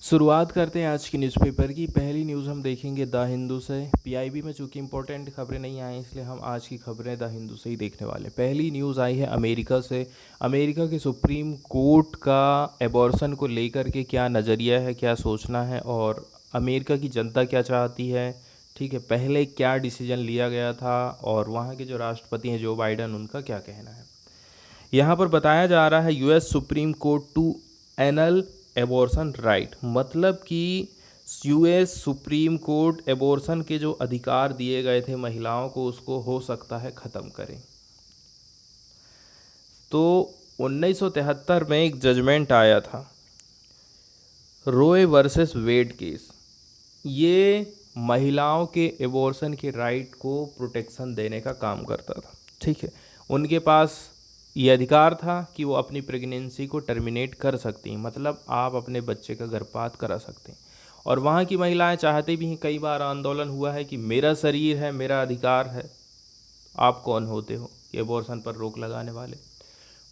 शुरुआत करते हैं आज की न्यूज़पेपर की। पहली न्यूज़ हम देखेंगे द हिंदू से। पीआईबी में चूंकि इंपॉर्टेंट खबरें नहीं आई इसलिए हम आज की खबरें द हिंदू से ही देखने वाले हैं। पहली न्यूज़ आई है अमेरिका से। अमेरिका के सुप्रीम कोर्ट का एबॉर्शन को लेकर के क्या नज़रिया है, क्या सोचना है और अमेरिका की जनता क्या चाहती है। ठीक है, पहले क्या डिसीजन लिया गया था और वहाँ के जो राष्ट्रपति हैं जो बाइडन, उनका क्या कहना है। यहाँ पर बताया जा रहा है US Supreme Court to annul abortion right, मतलब कि यूएस सुप्रीम कोर्ट एबॉर्शन के जो अधिकार दिए गए थे महिलाओं को, उसको हो सकता है ख़त्म करें। तो 1973 में एक जजमेंट आया था, रोए वर्सेस वेड केस। ये महिलाओं के एबॉर्शन के राइट को प्रोटेक्शन देने का काम करता था। ठीक है, उनके पास ये अधिकार था कि वो अपनी प्रेगनेंसी को टर्मिनेट कर सकती हैं, मतलब आप अपने बच्चे का गर्भपात करा सकते हैं। और वहाँ की महिलाएं चाहती भी हैं, कई बार आंदोलन हुआ है कि मेरा शरीर है, मेरा अधिकार है, आप कौन होते हो कि एबॉर्शन पर रोक लगाने वाले।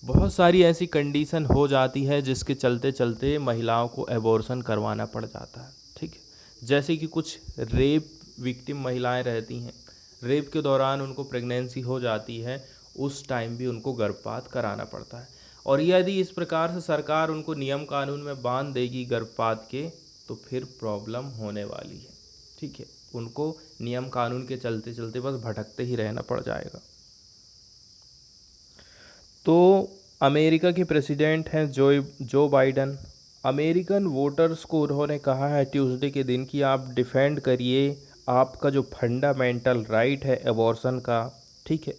बहुत सारी ऐसी कंडीशन हो जाती है जिसके चलते चलते महिलाओं को एबॉर्शन करवाना पड़ जाता है। ठीक है, जैसे कि कुछ रेप विक्टिम महिलाएं रहती हैं, रेप के दौरान उनको प्रेगनेंसी हो जाती है, उस टाइम भी उनको गर्भपात कराना पड़ता है। और यदि इस प्रकार से सरकार उनको नियम कानून में बांध देगी गर्भपात के, तो फिर प्रॉब्लम होने वाली है। ठीक है, उनको नियम कानून के चलते चलते बस भटकते ही रहना पड़ जाएगा। तो अमेरिका के प्रेसिडेंट हैं जो बाइडन। अमेरिकन वोटर्स को उन्होंने कहा है ट्यूसडे के दिन कि आप डिफेंड करिए आपका जो फंडामेंटल राइट है एबॉर्शन का। ठीक है,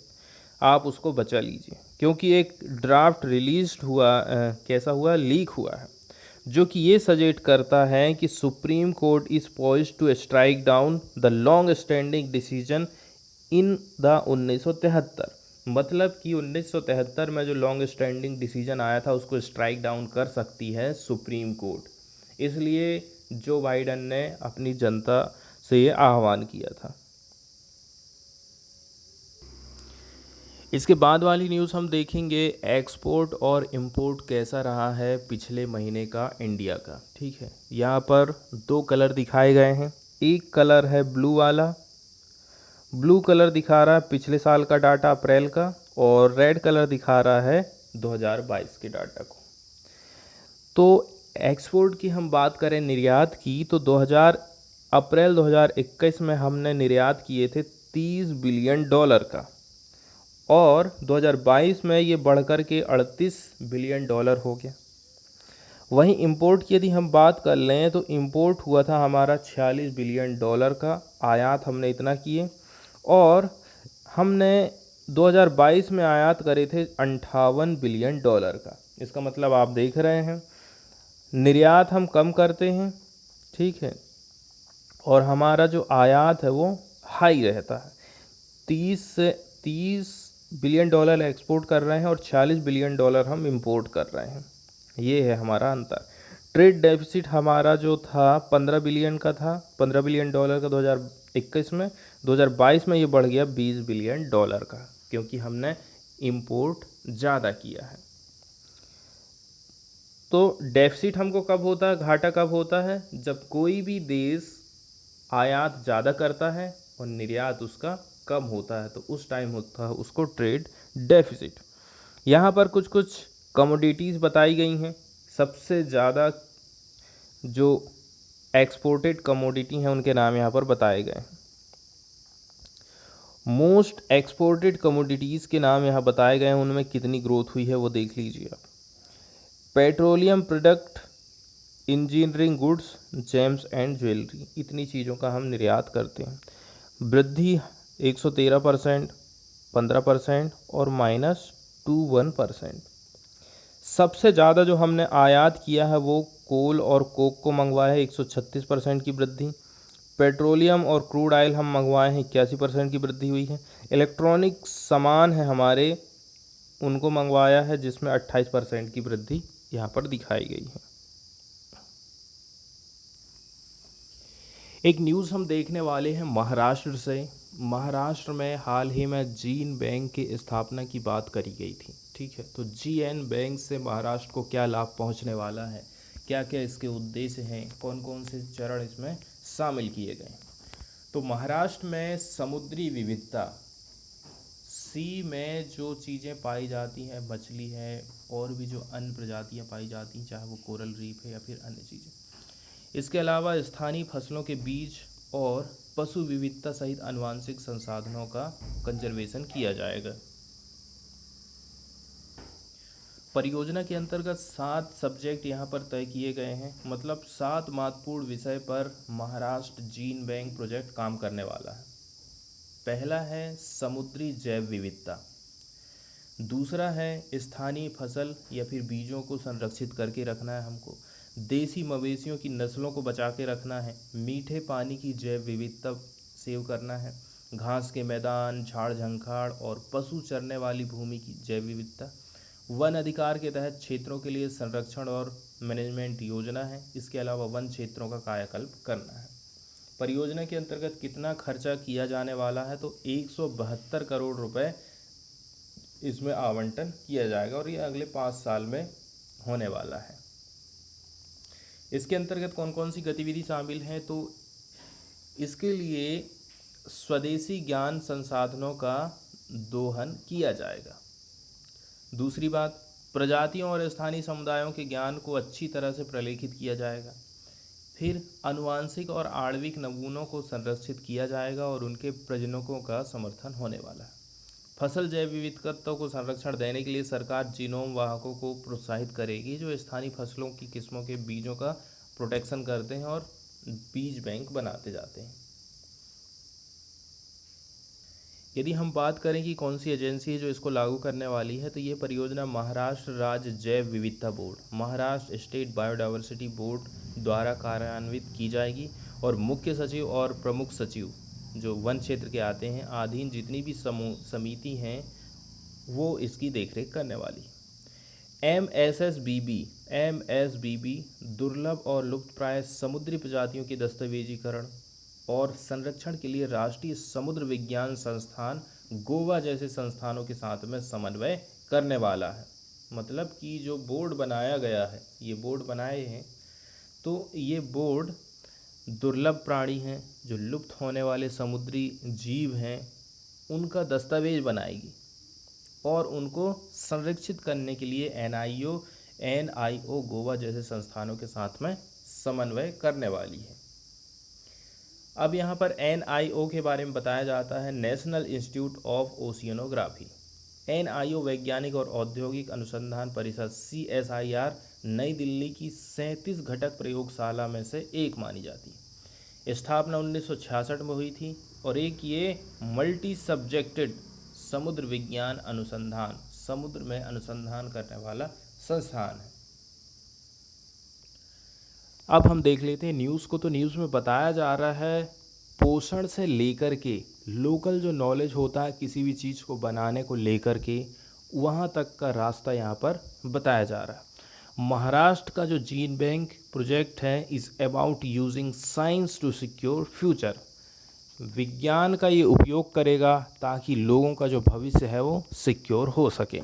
आप उसको बचा लीजिए, क्योंकि एक ड्राफ्ट रिलीज हुआ, कैसा हुआ, लीक हुआ है, जो कि ये सजेस्ट करता है कि supreme court is poised to strike down the long standing decision in the 1973, मतलब कि 1973 में जो लॉन्ग स्टैंडिंग डिसीजन आया था उसको स्ट्राइक डाउन कर सकती है सुप्रीम कोर्ट। इसलिए जो बाइडन ने अपनी जनता से ये आह्वान किया था। इसके बाद वाली न्यूज़ हम देखेंगे एक्सपोर्ट और इंपोर्ट कैसा रहा है पिछले महीने का इंडिया का। ठीक है, यहाँ पर दो कलर दिखाए गए हैं। एक कलर है ब्लू वाला, ब्लू कलर दिखा रहा है पिछले साल का डाटा अप्रैल का, और रेड कलर दिखा रहा है 2022 के डाटा को। तो एक्सपोर्ट की हम बात करें, निर्यात की, तो अप्रैल 2021 में हमने निर्यात किए थे $30 बिलियन का, और 2022 में ये बढ़कर के $38 बिलियन हो गया। वहीं इंपोर्ट की यदि हम बात कर लें तो इंपोर्ट हुआ था हमारा $46 बिलियन का, आयात हमने इतना किए, और हमने 2022 में आयात करे थे $58 बिलियन का। इसका मतलब आप देख रहे हैं निर्यात हम कम करते हैं, ठीक है, और हमारा जो आयात है वो हाई रहता है। 30 बिलियन डॉलर एक्सपोर्ट कर रहे हैं और $46 बिलियन हम इंपोर्ट कर रहे हैं। ये है हमारा अंतर। ट्रेड डेफिसिट हमारा जो था 15 बिलियन का था, $15 बिलियन का 2021 में, 2022 में ये बढ़ गया $20 बिलियन का, क्योंकि हमने इंपोर्ट ज़्यादा किया है। तो डेफिसिट हमको कब होता है, घाटा कब होता है, जब कोई भी देश आयात ज़्यादा करता है और निर्यात उसका कम होता है, तो उस टाइम होता है उसको ट्रेड डेफिसिट। यहाँ पर कुछ कुछ कमोडिटीज़ बताई गई हैं। सबसे ज़्यादा जो एक्सपोर्टेड कमोडिटी हैं उनके नाम यहाँ पर बताए गए हैं। मोस्ट एक्सपोर्टेड कमोडिटीज़ के नाम यहाँ बताए गए हैं, उनमें कितनी ग्रोथ हुई है वो देख लीजिए आप। Petroleum product, engineering goods, James and jewellery, इतनी चीज़ों का हम निर्यात करते हैं। वृद्धि 113%, 15% और -21%। सबसे ज़्यादा जो हमने आयात किया है वो कोल और कोक को मंगवाया है, 136% की वृद्धि। पेट्रोलियम और क्रूड ऑयल हम मंगवाए हैं, 81% की वृद्धि हुई है। इलेक्ट्रॉनिक सामान है हमारे, उनको मंगवाया है जिसमें 28% की वृद्धि यहाँ पर दिखाई गई है। एक न्यूज़ हम देखने वाले हैं महाराष्ट्र से। महाराष्ट्र में हाल ही में जीन बैंक की स्थापना की बात करी गई थी। ठीक है, तो जीएन बैंक से महाराष्ट्र को क्या लाभ पहुंचने वाला है, क्या क्या इसके उद्देश्य हैं, कौन कौन से चरण इसमें शामिल किए गए। तो महाराष्ट्र में समुद्री विविधता, सी में जो चीज़ें पाई जाती हैं, मछली है और भी जो अन्य प्रजातियां पाई जाती हैं, चाहे वो कोरल रीफ है या फिर अन्य चीज़ें। इसके अलावा स्थानीय फसलों के बीज और पशु विविधता सहित आनुवंशिक संसाधनों का कंजर्वेशन किया जाएगा। परियोजना के अंतर्गत 7 सब्जेक्ट यहाँ पर तय किए गए हैं, मतलब 7 महत्वपूर्ण विषय पर महाराष्ट्र जीन बैंक प्रोजेक्ट काम करने वाला है। पहला है समुद्री जैव विविधता, दूसरा है स्थानीय फसल या फिर बीजों को संरक्षित करके रखना है हमको, देसी मवेशियों की नस्लों को बचा के रखना है, मीठे पानी की जैव विविधता सेव करना है, घास के मैदान, झाड़ झंखाड़ और पशु चरने वाली भूमि की जैव विविधता, वन अधिकार के तहत क्षेत्रों के लिए संरक्षण और मैनेजमेंट योजना है। इसके अलावा वन क्षेत्रों का कायाकल्प करना है। परियोजना के अंतर्गत कितना खर्चा किया जाने वाला है, तो 172 करोड़ रुपए इसमें आवंटन किया जाएगा और ये अगले 5 साल में होने वाला है। इसके अंतर्गत कौन कौन सी गतिविधि शामिल हैं, तो इसके लिए स्वदेशी ज्ञान संसाधनों का दोहन किया जाएगा। दूसरी बात, प्रजातियों और स्थानीय समुदायों के ज्ञान को अच्छी तरह से प्रलेखित किया जाएगा। फिर आनुवांशिक और आणविक नमूनों को संरक्षित किया जाएगा और उनके प्रजनकों का समर्थन होने वाला है। फसल जैव विविधता को संरक्षण देने के लिए सरकार जीनोम वाहकों को प्रोत्साहित करेगी, जो स्थानीय फसलों की किस्मों के बीजों का प्रोटेक्शन करते हैं और बीज बैंक बनाते जाते हैं। यदि हम बात करें कि कौन सी एजेंसी है जो इसको लागू करने वाली है, तो ये परियोजना महाराष्ट्र राज्य जैव विविधता board, Maharashtra state biodiversity board द्वारा कार्यान्वित की जाएगी और मुख्य सचिव और प्रमुख सचिव जो वन क्षेत्र के आते हैं अधीन जितनी भी समिति हैं वो इसकी देखरेख करने वाली। एमएसबीबी दुर्लभ और लुप्तप्राय समुद्री प्रजातियों के दस्तावेजीकरण और संरक्षण के लिए राष्ट्रीय समुद्र विज्ञान संस्थान गोवा जैसे संस्थानों के साथ में समन्वय करने वाला है। मतलब कि जो बोर्ड बनाया गया है, ये बोर्ड बनाए हैं, तो ये बोर्ड दुर्लभ प्राणी हैं, जो लुप्त होने वाले समुद्री जीव हैं, उनका दस्तावेज बनाएगी और उनको संरक्षित करने के लिए एनआईओ गोवा जैसे संस्थानों के साथ में समन्वय करने वाली है। अब यहाँ पर एनआईओ के बारे में बताया जाता है, national institute of oceanography. NIO वैज्ञानिक और औद्योगिक अनुसंधान परिषद CSIR नई दिल्ली की 37 घटक प्रयोगशाला में से एक मानी जाती है। स्थापना 1966 में हुई थी और एक ये मल्टी सब्जेक्टेड समुद्र विज्ञान अनुसंधान, समुद्र में अनुसंधान करने वाला संस्थान है। अब हम देख लेते हैं न्यूज़ को। तो न्यूज़ में बताया जा रहा है पोषण से लेकर के लोकल जो नॉलेज होता है किसी भी चीज़ को बनाने को लेकर के, वहाँ तक का रास्ता यहाँ पर बताया जा रहा है। महाराष्ट्र का जो जीन बैंक प्रोजेक्ट है is about using science to secure future. विज्ञान का ये उपयोग करेगा ताकि लोगों का जो भविष्य है वो सिक्योर हो सके।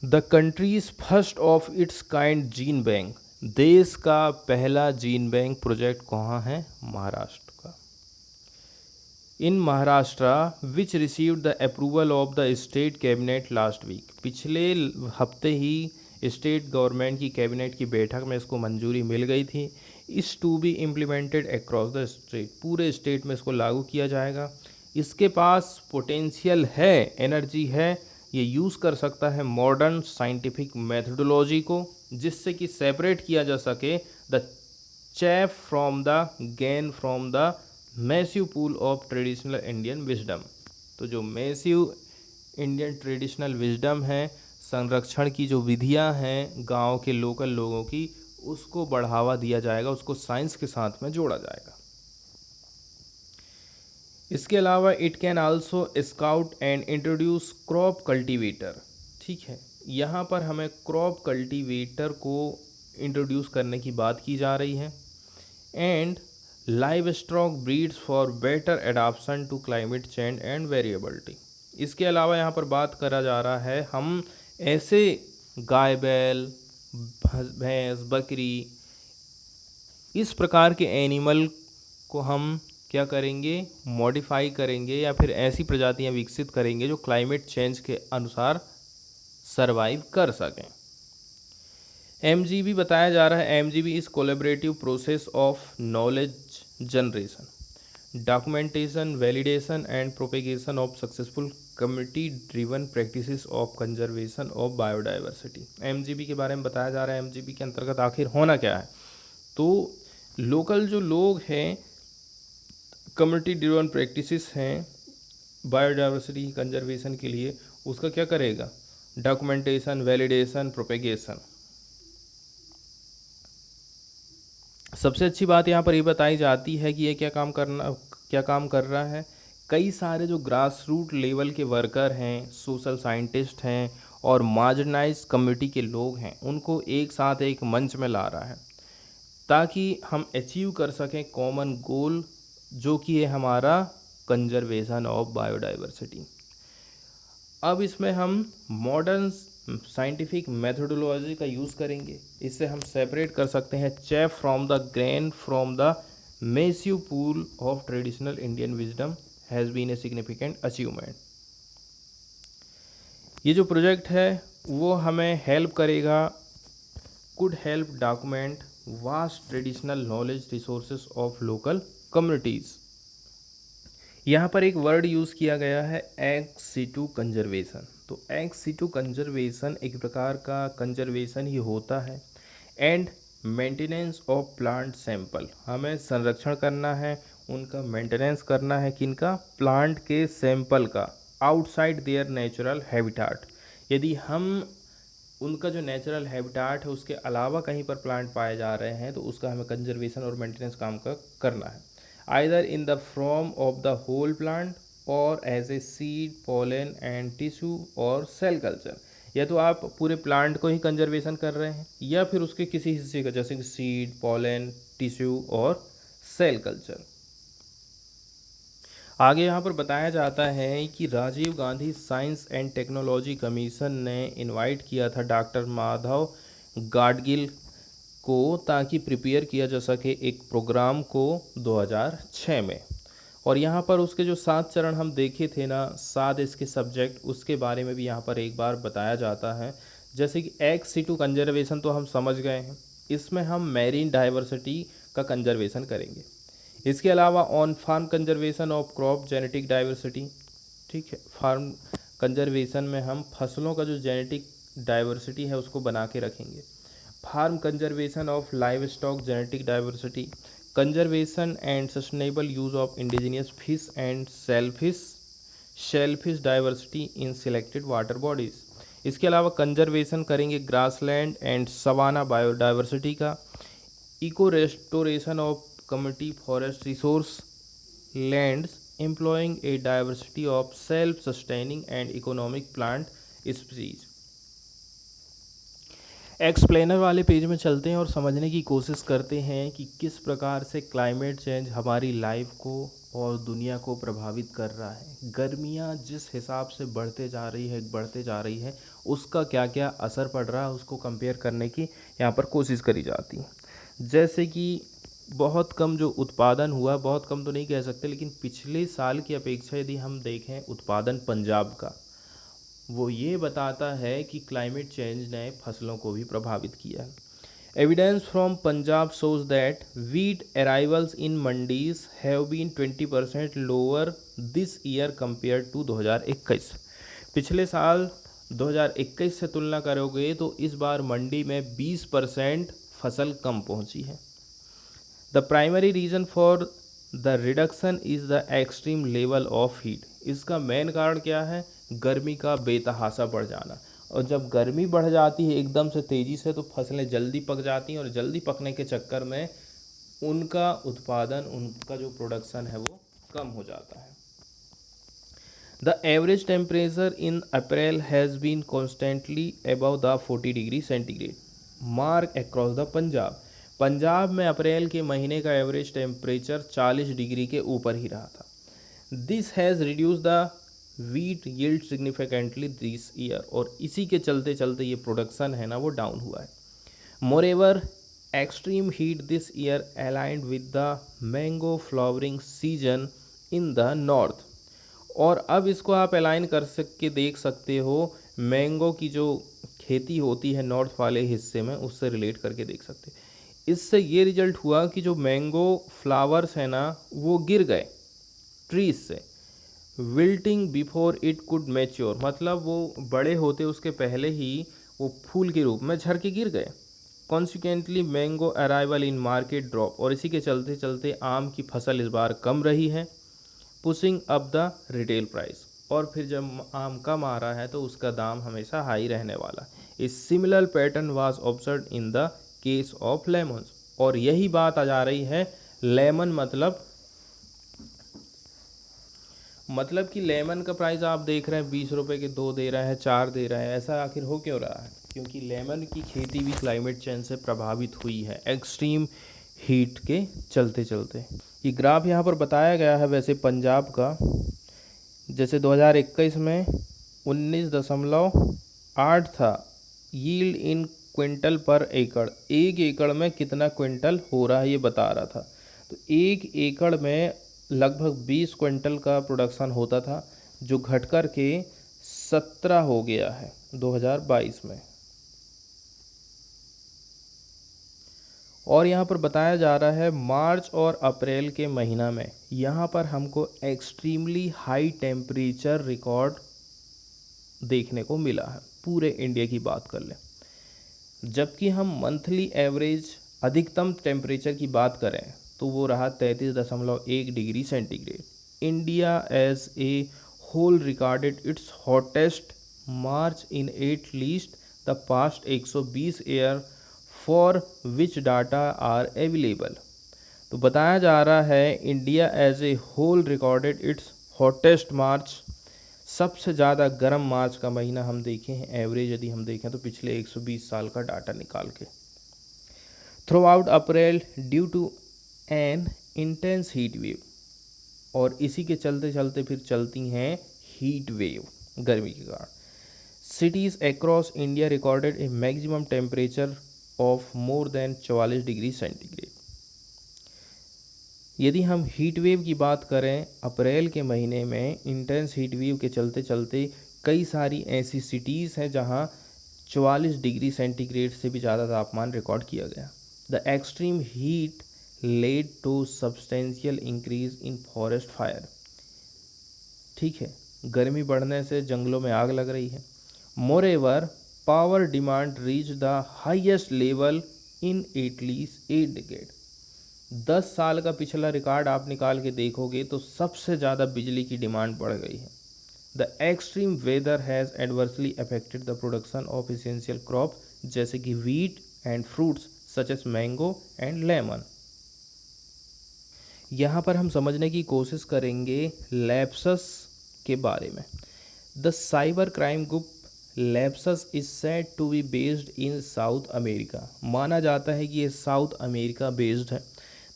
The countries first of its kind gene bank, देश का पहला जीन बैंक प्रोजेक्ट कहाँ है? महाराष्ट्र का। In Maharashtra which received the approval of the state cabinet last week, पिछले हफ्ते ही स्टेट गवर्नमेंट की कैबिनेट की बैठक में इसको मंजूरी मिल गई थी। Is to be implemented across the state, पूरे स्टेट में इसको लागू किया जाएगा। इसके पास पोटेंशियल है, एनर्जी है, ये यूज़ कर सकता है मॉडर्न साइंटिफिक मेथडोलॉजी को, जिससे कि सेपरेट किया जा सके the chaff from the gain from the massive pool of traditional Indian wisdom. तो जो मैसिव इंडियन ट्रेडिशनल विजडम है, संरक्षण की जो विधियां हैं गांव के लोकल लोगों की, उसको बढ़ावा दिया जाएगा, उसको साइंस के साथ में जोड़ा जाएगा। इसके अलावा it can also scout and introduce crop cultivator. ठीक है, यहाँ पर हमें क्रॉप कल्टीवेटर को इंट्रोड्यूस करने की बात की जा रही है। And live stock breeds for better adaptation to climate change and variability. इसके अलावा यहाँ पर बात करा जा रहा है हम ऐसे गाय बैल भैंस, बकरी, इस प्रकार के एनिमल को हम क्या करेंगे, मॉडिफाई करेंगे या फिर ऐसी प्रजातियां विकसित करेंगे जो क्लाइमेट चेंज के अनुसार सरवाइव कर सकें। एमजीबी बताया जा रहा है, MGB is collaborative process of knowledge generation, documentation, validation and propagation of successful community driven practices of conservation of biodiversity. MGB के बारे में बताया जा रहा है, एमजीबी के अंतर्गत आखिर होना क्या है। तो लोकल जो लोग हैं, कम्युनिटी ड्रिवन प्रैक्टिसेस हैं बायोडाइवर्सिटी कंजर्वेशन के लिए, उसका क्या करेगा, डॉक्यूमेंटेशन, वैलिडेशन, प्रोपेगेशन। सबसे अच्छी बात यहाँ पर ये बताई जाती है कि ये क्या काम कर रहा है। कई सारे जो ग्रास रूट लेवल के वर्कर हैं, सोशल साइंटिस्ट हैं और मार्जिनाइज कम्युनिटी के लोग हैं, उनको एक साथ एक मंच में ला रहा है ताकि हम अचीव कर सकें कॉमन गोल, जो कि है हमारा कंजर्वेशन ऑफ बायोडाइवर्सिटी। अब इसमें हम मॉडर्न साइंटिफिक मेथोडोलॉजी का यूज़ करेंगे। इससे हम सेपरेट कर सकते हैं chaff from the grain from the massive pool of traditional Indian wisdom has been a significant achievement. ये जो प्रोजेक्ट है वो हमें हेल्प करेगा, could help document vast traditional knowledge resources of local communities. यहाँ पर एक वर्ड यूज़ किया गया है एक्स सिटू कंजर्वेशन। तो एक्स सिटू कंजर्वेशन एक प्रकार का कंजर्वेशन ही होता है। And maintenance of plant sample, हमें संरक्षण करना है, उनका मेंटेनेंस करना है, किनका, प्लांट के सैंपल का, आउटसाइड देयर नेचुरल हैबिटाट। यदि हम उनका जो नेचुरल हैबिटाट है उसके अलावा कहीं पर प्लांट पाए जा रहे हैं तो उसका हमें कंजर्वेशन और मेंटेनेंस काम का करना है, either in the form of the whole plant और as a seed, pollen and tissue और सेल कल्चर। या तो आप पूरे प्लांट को ही कंजर्वेशन कर रहे हैं या फिर उसके किसी हिस्से का, जैसे कि सीड, पोलन, टिश्यू और सेल कल्चर। आगे यहाँ पर बताया जाता है कि Rajiv Gandhi science and technology commission ने इनवाइट किया था डॉक्टर माधव गाडगिल को ताकि प्रिपेयर किया जा सके एक प्रोग्राम को 2006 में। और यहाँ पर उसके जो 7 चरण हम देखे थे ना, 7 इसके सब्जेक्ट, उसके बारे में भी यहाँ पर एक बार बताया जाता है। जैसे कि एक्स सिटू कंजर्वेशन तो हम समझ गए हैं, इसमें हम मैरीन डाइवर्सिटी का कंजर्वेशन करेंगे। इसके अलावा on farm conservation of crop genetic diversity, ठीक है, फार्म कंजर्वेशन में हम फसलों का जो जेनेटिक डाइवर्सिटी है उसको बना के रखेंगे। Farm conservation of live stock genetic diversity, conservation and sustainable use of indigenous fish and shellfish diversity in selected water bodies. इसके अलावा कंजर्वेशन करेंगे ग्रासलैंड एंड सवाना बायोडाइवर्सिटी का, eco restoration of community forest resource lands employing a diversity of self sustaining and economic plant species. Explainer वाले page में चलते हैं और समझने की कोशिश करते हैं कि किस प्रकार से क्लाइमेट चेंज हमारी लाइफ को और दुनिया को प्रभावित कर रहा है। गर्मियाँ जिस हिसाब से बढ़ते जा रही है उसका क्या क्या असर पड़ रहा है, उसको कंपेयर करने की यहाँ पर कोशिश करी जाती है। जैसे कि बहुत कम जो उत्पादन हुआ, बहुत कम तो नहीं कह सकते, लेकिन पिछले साल की अपेक्षा यदि हम देखें उत्पादन पंजाब का, वो ये बताता है कि क्लाइमेट चेंज ने फसलों को भी प्रभावित किया है। Evidence from Punjab shows that wheat arrivals in mandis have been 20% lower this year compare to 2021। पिछले साल 2021 से तुलना करोगे तो इस बार मंडी में 20% फसल कम पहुंची है। The primary reason for the reduction is the extreme level of heat. इसका मेन कारण क्या है, गर्मी का बेतहाशा बढ़ जाना। और जब गर्मी बढ़ जाती है एकदम से तेज़ी से तो फसलें जल्दी पक जाती हैं और जल्दी पकने के चक्कर में उनका उत्पादन, उनका जो प्रोडक्शन है वो कम हो जाता है। The average temperature in April has been constantly above the 40 degree centigrade mark across the Punjab. Punjab में अप्रैल के महीने का एवरेज टेम्परेचर 40 डिग्री के ऊपर ही रहा था। This has reduce the wheat yield significantly this year. और इसी के चलते चलते ये प्रोडक्शन है ना वो डाउन हुआ है। Moreover, extreme heat this year aligned with the mango flowering season in the north. और अब इसको आप अलाइन कर के देख सकते हो मैंगो की जो खेती होती है नॉर्थ वाले हिस्से में, उससे रिलेट करके देख सकते हैं। इससे ये रिजल्ट हुआ कि जो मैंगो फ्लावर्स हैं ना वो गिर गए ट्रीज से, wilting before it could mature, मतलब वो बड़े होते उसके पहले ही वो फूल के रूप में झड़ के गिर गए। कॉन्सिक्वेंटली मैंगो अराइवल इन मार्केट ड्रॉप, और इसी के चलते चलते आम की फसल इस बार कम रही है, pushing up the retail price. और फिर जब आम कम आ रहा है तो उसका दाम हमेशा हाई रहने वाला है। A similar pattern was observe in the case of lemons, और यही बात आ जा रही है लेमन मतलब कि लेमन का प्राइस आप देख रहे हैं 20 रुपये के 2 दे रहा है, 4 दे रहा है। ऐसा आखिर हो क्यों रहा है? क्योंकि लेमन की खेती भी क्लाइमेट चेंज से प्रभावित हुई है एक्सट्रीम हीट के चलते चलते। ये ग्राफ यहाँ पर बताया गया है वैसे पंजाब का, जैसे 2021 में 19.8 था यील्ड इन क्विंटल पर एकड़, एक एकड़ में कितना क्विंटल हो रहा है ये बता रहा था। तो एक एकड़ में लगभग 20 क्विंटल का प्रोडक्शन होता था, जो घटकर के 17 हो गया है 2022 में। और यहाँ पर बताया जा रहा है मार्च और अप्रैल के महीना में यहाँ पर हमको एक्सट्रीमली हाई टेम्परेचर रिकॉर्ड देखने को मिला है, पूरे इंडिया की बात कर लें। जबकि हम मंथली एवरेज अधिकतम टेम्परेचर की बात करें तो वो रहा 33.1 degree centigrade. India as a whole recorded its hottest March in at least the past 120 year for which data are available. तो बताया जा रहा है India as a whole recorded its hottest March, सबसे ज़्यादा गर्म मार्च का महीना हम देखे हैं एवरेज यदि हम देखें तो पिछले 120 साल का डाटा निकाल के। Throughout April due to an intense heat wave, और इसी के चलते चलते फिर चलती हैं हीट वेव गर्मी के कारण। Cities across India recorded A maximum temperature of more than 44 degree centigrade. यदि हम हीट वेव की बात करें अप्रैल के महीने में, इंटेंस हीट वेव के चलते चलते कई सारी ऐसी सिटीज़ हैं जहां 44 डिग्री सेंटीग्रेड से भी ज़्यादा तापमान रिकॉर्ड किया गया। The extreme heat led to substantial increase in forest fire. ठीक है, गर्मी बढ़ने से जंगलों में आग लग रही है। Moreover power demand reach the highest level in at least 8 decade. 10 साल का पिछला रिकॉर्ड आप निकाल के देखोगे तो सबसे ज़्यादा बिजली की डिमांड बढ़ गई है। The extreme weather has adversely affected the production of essential crop जैसे कि wheat and fruits such as mango and lemon. यहाँ पर हम समझने की कोशिश करेंगे लैप्सस के बारे में। The cyber crime group Lapsus is said to be based in South America. माना जाता है कि ये साउथ अमेरिका बेस्ड है।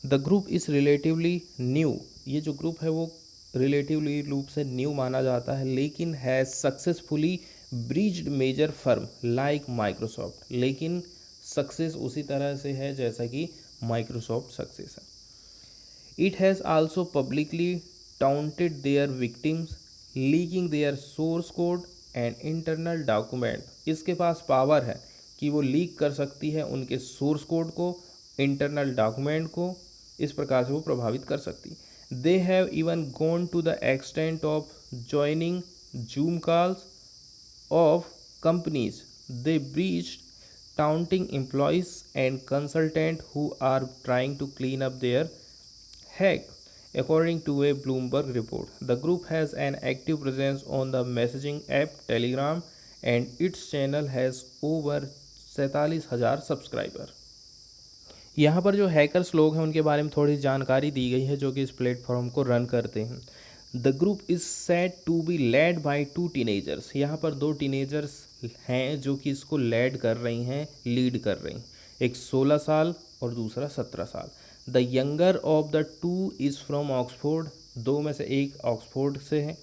The group is relatively new, ये जो ग्रुप है वो रिलेटिवली रूप से न्यू माना जाता है, लेकिन has successfully breached major firm like Microsoft. लेकिन सक्सेस उसी तरह से है जैसा कि माइक्रोसॉफ्ट सक्सेस है। It has also publicly taunted their victims leaking their source code and internal document. इसके पास पावर है कि वो लीक कर सकती है उनके सोर्स कोड को, इंटरनल डॉक्यूमेंट को, इस प्रकार से वो प्रभावित कर सकती। They have even gone to the extent of joining Zoom calls of companies they breached, taunting employees and consultants who are trying to clean up their hack. According to a Bloomberg report, the group has an active presence on the messaging app Telegram and its channel has over 47,000 subscriber. यहाँ पर जो hackers लोग हैं उनके बारे में थोड़ी जानकारी दी गई है जो कि इस प्लेटफॉर्म को रन करते हैं। The group is said to be led by 2 teenagers. यहाँ पर 2 टीनेजर्स हैं जो कि इसको लीड कर रही हैं। एक 16 साल और दूसरा 17 साल। The younger of the 2 is from Oxford, 2 में से एक ऑक्सफोर्ड से है।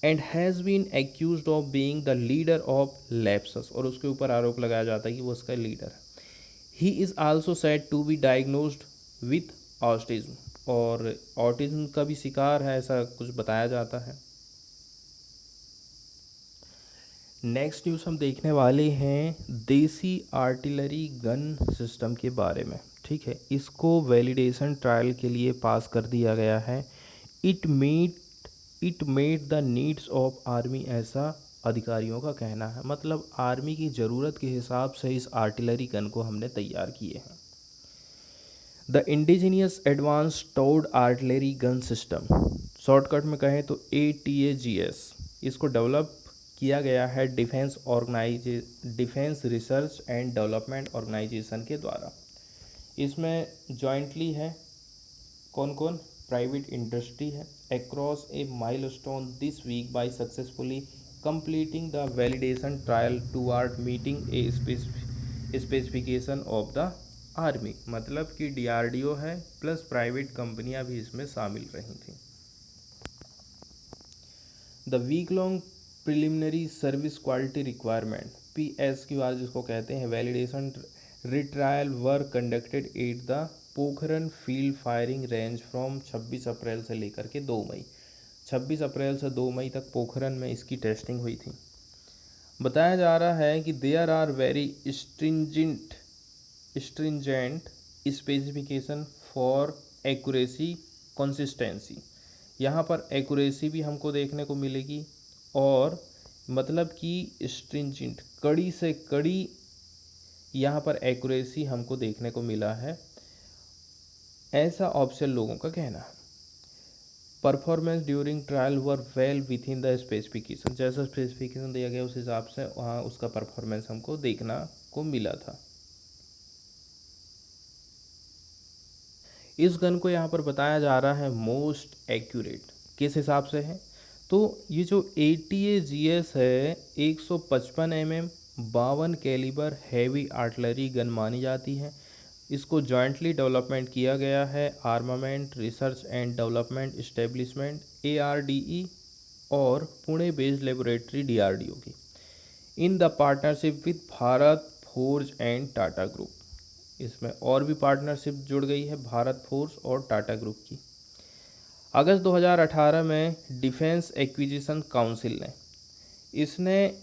And has been accused of being the leader of Lapsus, और उसके ऊपर आरोप लगाया जाता है कि वो उसका लीडर है। He is also said to be diagnosed with autism, और ऑटिज्म का भी शिकार है, ऐसा कुछ बताया जाता है। नेक्स्ट न्यूज़ हम देखने वाले हैं देसी आर्टिलरी गन सिस्टम के बारे में। ठीक है, इसको वैलिडेशन ट्रायल के लिए पास कर दिया गया है। It met the needs of army, ऐसा अधिकारियों का कहना है। मतलब आर्मी की ज़रूरत के हिसाब से इस आर्टिलरी गन को हमने तैयार किए हैं। The indigenous advanced towed artillery gun system, shortcut में कहें तो ATAGS, इसको डेवलप किया गया है defence research and development organisation के द्वारा। इसमें जॉइंटली है कौन कौन, प्राइवेट इंडस्ट्री है। Across a milestone this week by successfully completing the validation trial toward meeting a specification of the army. मतलब कि DRDO है प्लस प्राइवेट कंपनियां भी इसमें शामिल रही थी। The week long preliminary service quality requirement PSQR जिसको कहते हैं, validation retrial were conducted at the Pokhran field firing range from 26 April से लेकर के 2 मई, 26 अप्रैल से 2 मई तक पोखरन में इसकी टेस्टिंग हुई थी। बताया जा रहा है कि there are very stringent specification for accuracy consistency. यहाँ पर एक्यूरेसी भी हमको देखने को मिलेगी, और मतलब कि स्ट्रिंजेंट, कड़ी से कड़ी यहाँ पर एक्यूरेसी हमको देखने को मिला है, ऐसा ऑप्शन लोगों का कहना है। Performance during trial were well with in the specification, जैसा स्पेसिफिकेशन दिया गया उस हिसाब से वहाँ उसका परफॉर्मेंस हमको देखना को मिला था। इस गन को यहाँ पर बताया जा रहा है मोस्ट एक्यूरेट, किस हिसाब से है, तो ये जो ATAGS है 155 mm 52 calibre heavy artillery gun मानी जाती है। इसको जॉइंटली डेवलपमेंट किया गया है armament research and development establishment ARDE और पुणे बेस्ड लेबोरेटरी DRDO की, in the partnership with Bharat Forge and Tata group. इसमें और भी पार्टनरशिप जुड़ गई है भारत फोर्स और टाटा ग्रुप की। अगस्त 2018 में डिफेंस एक्विजिशन काउंसिल ने इसने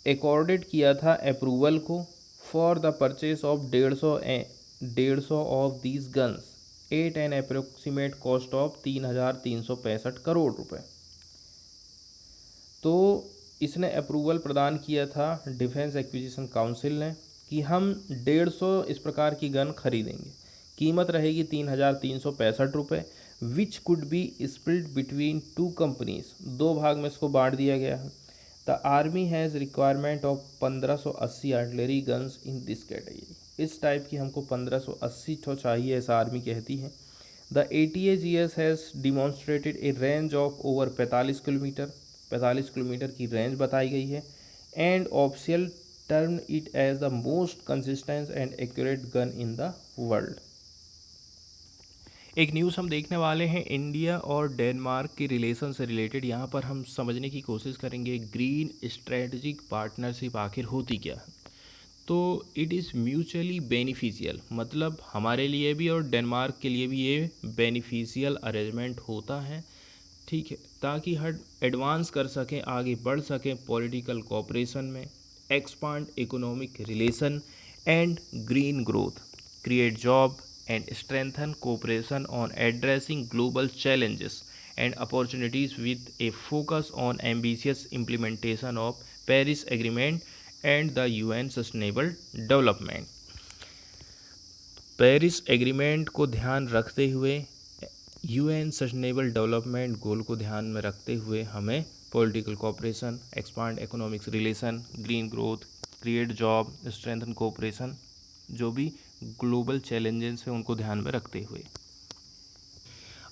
एकॉर्डेड किया था अप्रूवल को for the purchase of 150 of these guns at an approximate cost of 3,365 crore रुपए। तो इसने अप्रूवल प्रदान किया था डिफेंस एक्विजिशन काउंसिल ने कि हम 150 इस प्रकार की गन खरीदेंगे, कीमत रहेगी 3,365 रुपये, which could be split between 2 companies, 2 भाग में इसको बांट दिया गया है। The army has requirement of 1580 artillery guns in this category, इस टाइप की हमको 1580 तो चाहिए, ऐसा आर्मी कहती है। The ATAGS has demonstrated a range of over 45 kilometre की रेंज बताई गई है, and official term it as the most consistent and accurate gun in the world. एक न्यूज़ हम देखने वाले हैं इंडिया और डेनमार्क के रिलेशन से रिलेटेड। यहाँ पर हम समझने की कोशिश करेंगे ग्रीन स्ट्रेटजिक पार्टनरशिप आखिर होती क्या है। तो इट इज़ म्यूचुअली बेनिफिशियल, मतलब हमारे लिए भी और डेनमार्क के लिए भी ये बेनिफिशियल अरेंजमेंट होता है, ठीक है, ताकि हर एडवांस कर सकें, आगे बढ़ सकें पॉलिटिकल कोऑपरेशन में, expand economic relation and green growth, create job and strengthen cooperation on addressing global challenges and opportunities with a focus on ambitious implementation of Paris Agreement and the UN Sustainable Development। Paris agreement को ध्यान रखते हुए, UN sustainable development goal को ध्यान में रखते हुए हमें political cooperation, expand economics relation, green growth, create job, strengthen cooperation, जो भी ग्लोबल चैलेंजेस हैं उनको ध्यान में रखते हुए।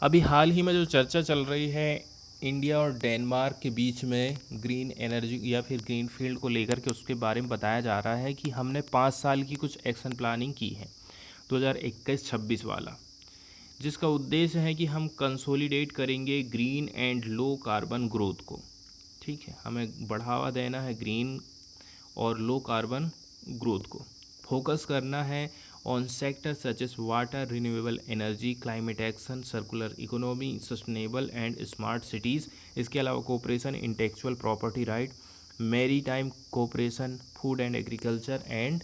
अभी हाल ही में जो चर्चा चल रही है इंडिया और डेनमार्क के बीच में ग्रीन एनर्जी या फिर ग्रीन फील्ड को लेकर के, उसके बारे में बताया जा रहा है कि हमने 5 साल की कुछ एक्शन प्लानिंग की है 2021-26 वाला, जिसका उद्देश्य है कि हम कंसोलिडेट करेंगे green and low carbon growth को। ठीक है, हमें बढ़ावा देना है ग्रीन और लो कार्बन ग्रोथ को, फोकस करना है on sectors such as water, renewable energy, climate action, circular economy, sustainable and smart cities। इसके अलावा cooperation intellectual property right, maritime cooperation, food and agriculture and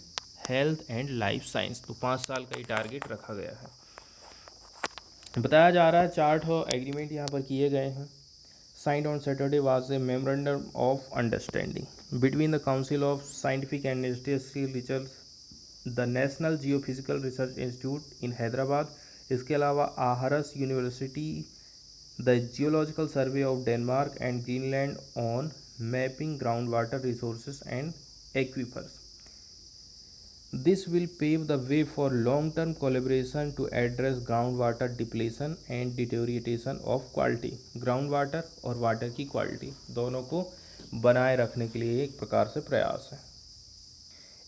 health and life science. तो 5 साल का ही target रखा गया है। बताया जा रहा है 4 एग्रीमेंट यहाँ पर किए गए हैं। Signed on Saturday was a memorandum of understanding between the Council of Scientific and Industrial Research, the National Geophysical Research Institute in Hyderabad, इसके अलावा Aarhus university, the geological survey of Denmark and Greenland on mapping ground water resources and aquifers. This will pave the way for long-term collaboration to address groundwater depletion and deterioration of quality। groundwater और water की quality दोनों को बनाए रखने के लिए एक प्रकार से प्रयास है।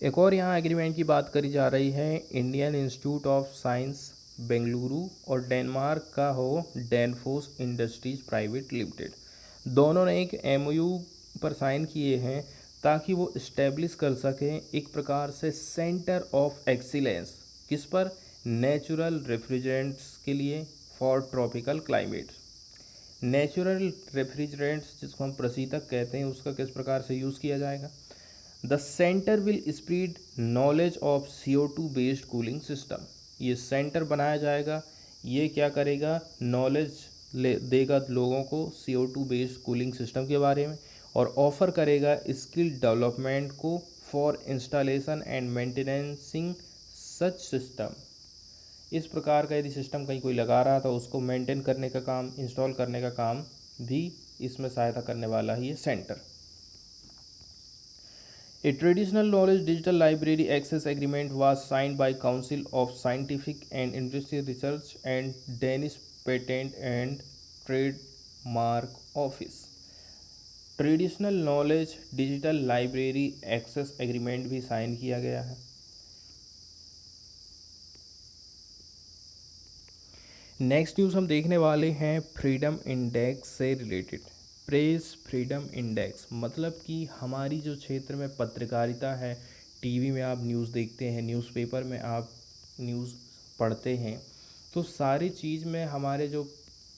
एक और यहाँ एग्रीमेंट की बात करी जा रही है, Indian institute of science Bengaluru और डेनमार्क का हो डेनफोस इंडस्ट्रीज प्राइवेट लिमिटेड। दोनों ने एक एमओयू पर साइन किए हैं ताकि वो इस्टेब्लिश कर सकें एक प्रकार से सेंटर ऑफ एक्सीलेंस, किस पर, नेचुरल रेफ्रिजरेंट्स के लिए for tropical climate. Natural refrigerants जिसको हम प्रशीतक कहते हैं, उसका किस प्रकार से यूज़ किया जाएगा। The centre will spread knowledge of CO2 based cooling system. ये सेंटर बनाया जाएगा, ये क्या करेगा, नॉलेज देगा लोगों को CO2 बेस्ड कूलिंग सिस्टम के बारे में, और ऑफ़र करेगा स्किल डेवलपमेंट को for installation and maintaining such system. इस प्रकार का यदि सिस्टम कहीं कोई लगा रहा था उसको मेंटेन करने का काम, इंस्टॉल करने का काम भी इसमें सहायता करने वाला ही है centre. A traditional knowledge digital library access agreement was signed by Council of Scientific and Industrial Research and Danish Patent and Trademark Office। Traditional knowledge digital library access agreement भी साइन किया गया है। नेक्स्ट न्यूज़ हम देखने वाले हैं freedom index से related. Press freedom index मतलब कि हमारी जो क्षेत्र में पत्रकारिता है, टीवी में आप न्यूज़ देखते हैं, न्यूज़पेपर में आप न्यूज़ पढ़ते हैं, तो सारी चीज़ में हमारे जो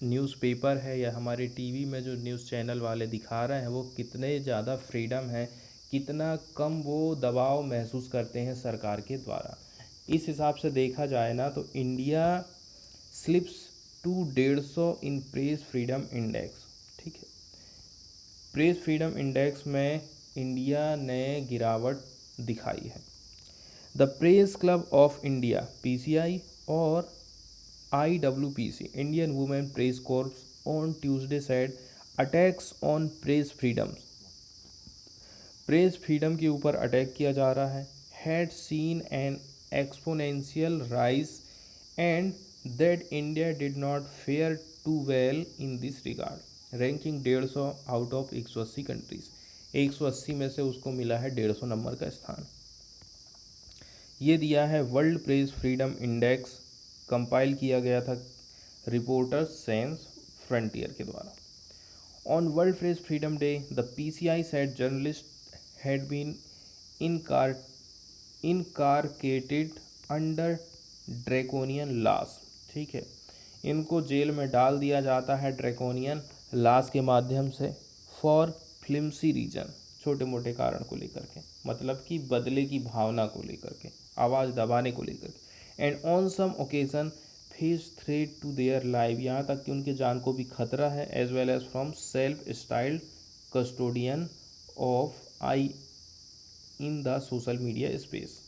न्यूज़पेपर है या हमारे टीवी में जो न्यूज़ चैनल वाले दिखा रहे हैं वो कितने ज़्यादा फ्रीडम है, कितना कम वो दबाव महसूस करते हैं सरकार के द्वारा। इस हिसाब से देखा जाए ना तो India slips to 150 in press freedom index. ठीक है, प्रेस फ्रीडम इंडेक्स में इंडिया ने गिरावट दिखाई है। The press club of India PCI और IWPC Indian women press corps on Tuesday said attacks on press freedom. Press freedom के ऊपर अटैक किया जा रहा है। Had seen an exponential rise and that India did not fare too well in this regard. Ranking 150 out of 180 countries. 180 में से उसको मिला है 150 नंबर का स्थान। ये दिया है world press freedom index, compile किया गया था रिपोर्टर्स सेंस फ्रंटियर के द्वारा। On world press freedom day the PCI said journalist had been incarcerated under draconian laws. ठीक है, इनको जेल में डाल दिया जाता है ड्रैकोनियन लॉस के माध्यम से फॉर फ्लिम्सी रीजन, छोटे मोटे कारण को लेकर के, मतलब कि बदले की भावना को लेकर के, आवाज़ दबाने को लेकर के। And on some occasion face threat to their life, यहाँ तक कि उनके जान को भी खतरा है। As well as from self styled custodian of I in the social media space.